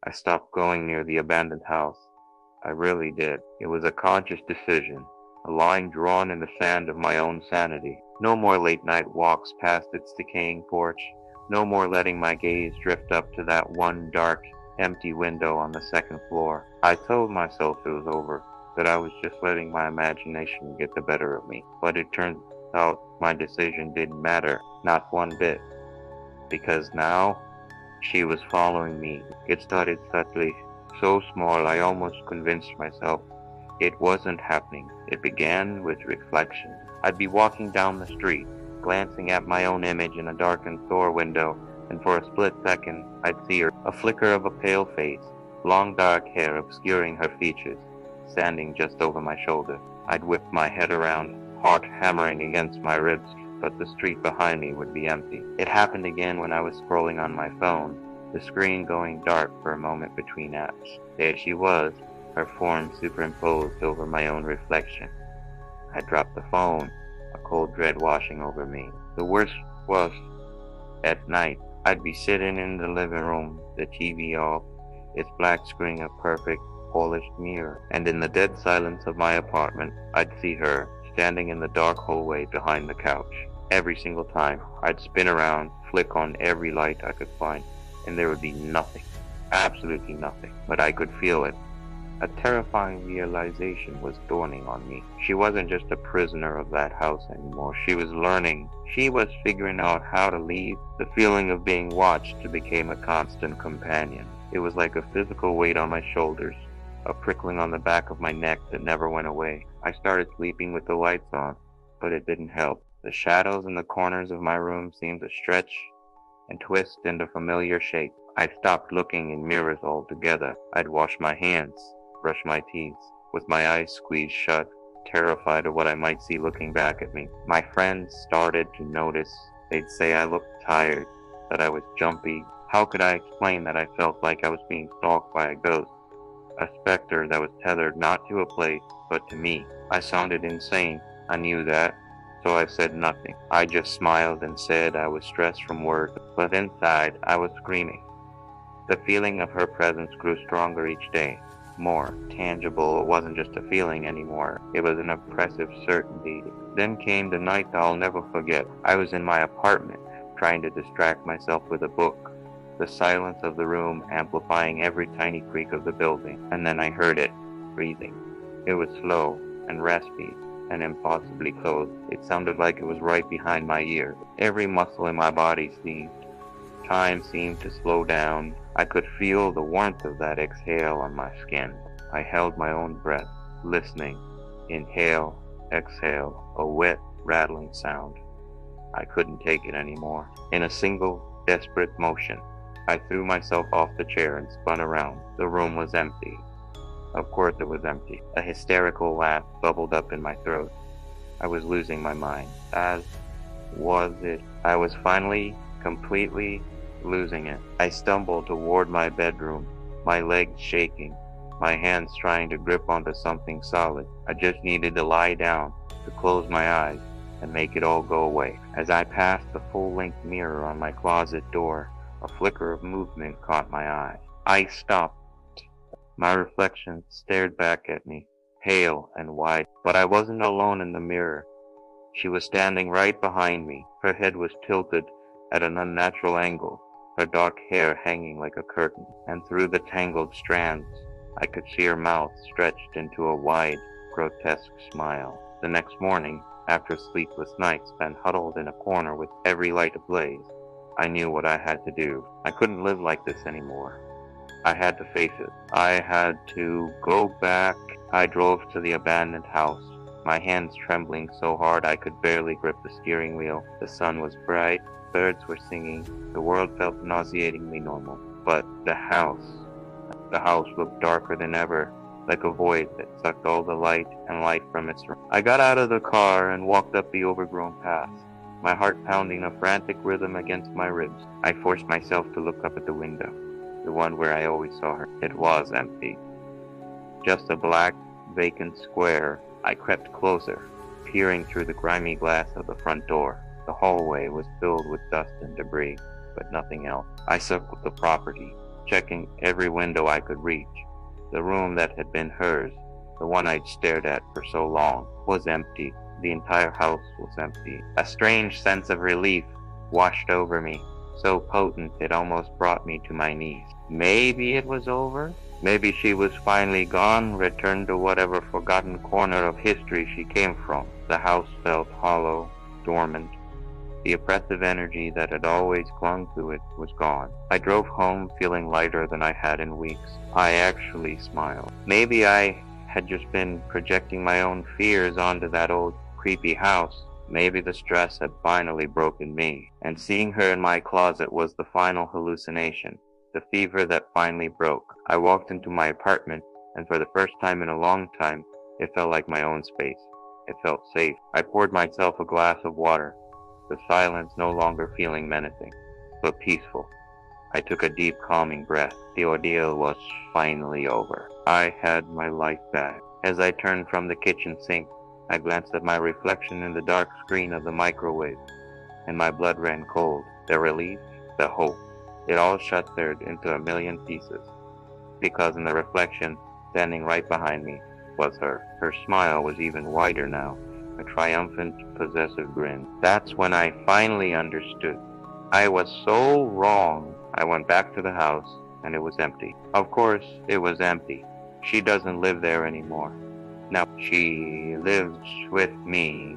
I stopped going near the abandoned house. I really did. It was a conscious decision, a line drawn in the sand of my own sanity. No more late night walks past its decaying porch. No more letting my gaze drift up to that one dark, empty window on the second floor. I told myself it was over, that I was just letting my imagination get the better of me. But it turns out my decision didn't matter, not one bit, because now she was following me. It started subtly, so small I almost convinced myself it wasn't happening. It began with reflection. I'd be walking down the street, glancing at my own image in a darkened store window, and for a split second I'd see her, a flicker of a pale face, long dark hair obscuring her features, standing just over my shoulder. I'd whip my head around, heart hammering against my ribs, but the street behind me would be empty. It happened again when I was scrolling on my phone, the screen going dark for a moment between apps. There she was, her form superimposed over my own reflection. I dropped the phone, a cold dread washing over me. The worst was, at night, I'd be sitting in the living room, the TV off, its black screen a perfect, polished mirror, and in the dead silence of my apartment, I'd see her, standing in the dark hallway behind the couch. Every single time, I'd spin around, flick on every light I could find, and there would be nothing, absolutely nothing, but I could feel it. A terrifying realization was dawning on me. She wasn't just a prisoner of that house anymore. She was learning. She was figuring out how to leave. The feeling of being watched became a constant companion. It was like a physical weight on my shoulders, a prickling on the back of my neck that never went away. I started sleeping with the lights on, but it didn't help. The shadows in the corners of my room seemed to stretch and twist into familiar shape. I stopped looking in mirrors altogether. I'd wash my hands, brush my teeth, with my eyes squeezed shut, terrified of what I might see looking back at me. My friends started to notice. They'd say I looked tired, that I was jumpy. How could I explain that I felt like I was being stalked by a ghost, a specter that was tethered not to a place, but to me? I sounded insane. I knew that, so I said nothing. I just smiled and said I was stressed from work, but inside I was screaming. The feeling of her presence grew stronger each day, more tangible. It wasn't just a feeling anymore. It was an oppressive certainty. Then came the night I'll never forget. I was in my apartment, trying to distract myself with a book, the silence of the room amplifying every tiny creak of the building. And then I heard it, breathing. It was slow and raspy and impossibly close. It sounded like it was right behind my ear. Every muscle in my body seized. Time seemed to slow down. I could feel the warmth of that exhale on my skin. I held my own breath, listening. Inhale, exhale, a wet, rattling sound. I couldn't take it anymore. In a single, desperate motion, I threw myself off the chair and spun around. The room was empty. Of course it was empty. A hysterical laugh bubbled up in my throat. I was losing my mind. As was it. I was finally, completely losing it. I stumbled toward my bedroom, my legs shaking, my hands trying to grip onto something solid. I just needed to lie down, to close my eyes, and make it all go away. As I passed the full-length mirror on my closet door, a flicker of movement caught my eye. I stopped. My reflection stared back at me, pale and wide, but I wasn't alone in the mirror. She was standing right behind me. Her head was tilted at an unnatural angle, her dark hair hanging like a curtain, and through the tangled strands, I could see her mouth stretched into a wide, grotesque smile. The next morning, after a sleepless night spent huddled in a corner with every light ablaze, I knew what I had to do. I couldn't live like this anymore. I had to face it. I had to go back. I drove to the abandoned house, my hands trembling so hard I could barely grip the steering wheel. The sun was bright, birds were singing, the world felt nauseatingly normal. But the house looked darker than ever, like a void that sucked all the light and life from its room. I got out of the car and walked up the overgrown path, my heart pounding a frantic rhythm against my ribs. I forced myself to look up at the window, the one where I always saw her. It was empty. Just a black, vacant square. I crept closer, peering through the grimy glass of the front door. The hallway was filled with dust and debris, but nothing else. I circled the property, checking every window I could reach. The room that had been hers, the one I'd stared at for so long, was empty. The entire house was empty. A strange sense of relief washed over me, so potent it almost brought me to my knees. Maybe it was over? Maybe she was finally gone, returned to whatever forgotten corner of history she came from. The house felt hollow, dormant. The oppressive energy that had always clung to it was gone. I drove home feeling lighter than I had in weeks. I actually smiled. Maybe I had just been projecting my own fears onto that old creepy house. Maybe the stress had finally broken me, and seeing her in my closet was the final hallucination, the fever that finally broke. I walked into my apartment, and for the first time in a long time, it felt like my own space. It felt safe. I poured myself a glass of water, the silence no longer feeling menacing, but peaceful. I took a deep, calming breath. The ordeal was finally over. I had my life back. As I turned from the kitchen sink, I glanced at my reflection in the dark screen of the microwave, and my blood ran cold. The relief, the hope, it all shattered into a million pieces, because in the reflection, standing right behind me, was her. Her smile was even wider now, a triumphant, possessive grin. That's when I finally understood. I was so wrong. I went back to the house, and it was empty. Of course, it was empty. She doesn't live there anymore. Now she lives with me.